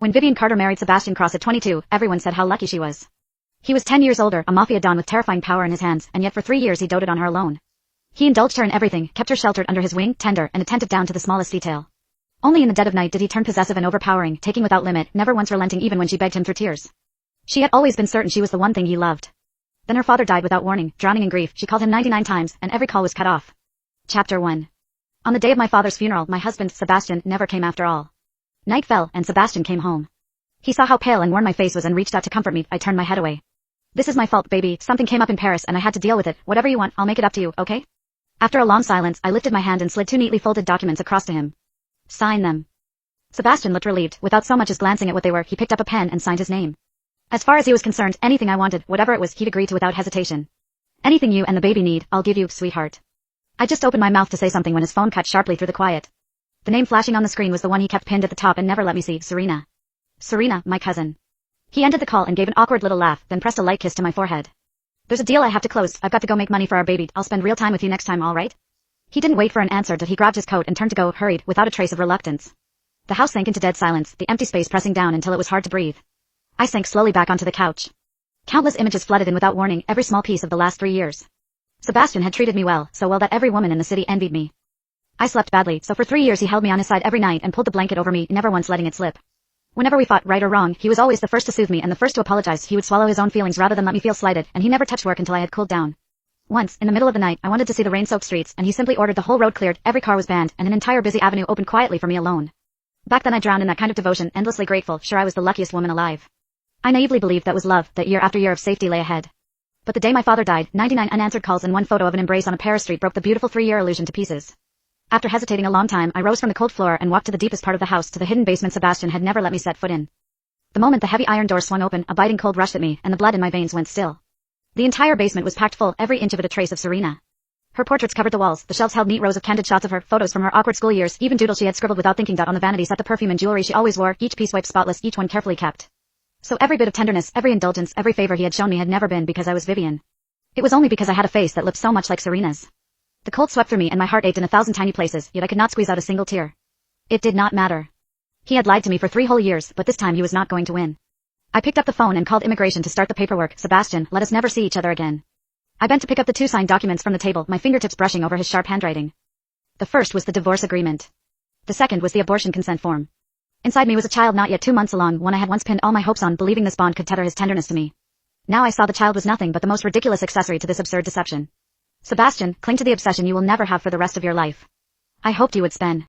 When Vivian Carter married Sebastian Cross at 22, everyone said how lucky she was. He was 10 years older, a mafia don with terrifying power in his hands, and yet for 3 years he doted on her alone. He indulged her in everything, kept her sheltered under his wing, tender and attentive down to the smallest detail. Only in the dead of night did he turn possessive and overpowering, taking without limit, never once relenting even when she begged him through tears. She had always been certain she was the one thing he loved. Then her father died without warning, drowning in grief. She called him 99 times, and every call was cut off. Chapter 1. On the day of my father's funeral, my husband, Sebastian, never came after all. Night fell, and Sebastian came home. He saw how pale and worn my face was and reached out to comfort me. I turned my head away. This is my fault, baby. Something came up in Paris and I had to deal with it. Whatever you want, I'll make it up to you, okay? After a long silence, I lifted my hand and slid 2 neatly folded documents across to him. Sign them. Sebastian looked relieved. Without so much as glancing at what they were, he picked up a pen and signed his name. As far as he was concerned, anything I wanted, whatever it was, he'd agree to without hesitation. Anything you and the baby need, I'll give you, sweetheart. I just opened my mouth to say something when his phone cut sharply through the quiet. The name flashing on the screen was the one he kept pinned at the top and never let me see, Serena. Serena, my cousin. He ended the call and gave an awkward little laugh, then pressed a light kiss to my forehead. There's a deal I have to close. I've got to go make money for our baby. I'll spend real time with you next time, all right? He didn't wait for an answer. He grabbed his coat and turned to go, hurried, without a trace of reluctance. The house sank into dead silence, the empty space pressing down until it was hard to breathe. I sank slowly back onto the couch. Countless images flooded in without warning, every small piece of the last 3 years. Sebastian had treated me well, so well that every woman in the city envied me. I slept badly, so for 3 years he held me on his side every night and pulled the blanket over me, never once letting it slip. Whenever we fought, right or wrong, he was always the first to soothe me and the first to apologize. He would swallow his own feelings rather than let me feel slighted, and he never touched work until I had cooled down. Once, in the middle of the night, I wanted to see the rain-soaked streets, and he simply ordered the whole road cleared, every car was banned, and an entire busy avenue opened quietly for me alone. Back then I drowned in that kind of devotion, endlessly grateful, sure I was the luckiest woman alive. I naively believed that was love, that year after year of safety lay ahead. But the day my father died, 99 unanswered calls and one photo of an embrace on a Paris street broke the beautiful 3-year illusion to pieces. After hesitating a long time, I rose from the cold floor and walked to the deepest part of the house, to the hidden basement Sebastian had never let me set foot in. The moment the heavy iron door swung open, a biting cold rushed at me, and the blood in my veins went still. The entire basement was packed full, every inch of it a trace of Serena. Her portraits covered the walls, the shelves held neat rows of candid shots of her, photos from her awkward school years, even doodles she had scribbled without thinking. On the vanity sat the perfume and jewelry she always wore, each piece wiped spotless, each one carefully kept. So every bit of tenderness, every indulgence, every favor he had shown me had never been because I was Vivian. It was only because I had a face that looked so much like Serena's. The cold swept through me and my heart ached in 1,000 tiny places, yet I could not squeeze out a single tear. It did not matter. He had lied to me for 3 whole years, but this time he was not going to win. I picked up the phone and called immigration to start the paperwork. Sebastian, let us never see each other again. I bent to pick up the 2 signed documents from the table, my fingertips brushing over his sharp handwriting. The first was the divorce agreement. The second was the abortion consent form. Inside me was a child not yet 2 months along, one I had once pinned all my hopes on, believing this bond could tether his tenderness to me. Now I saw the child was nothing but the most ridiculous accessory to this absurd deception. Sebastian, cling to the obsession you will never have for the rest of your life. I hoped you would spend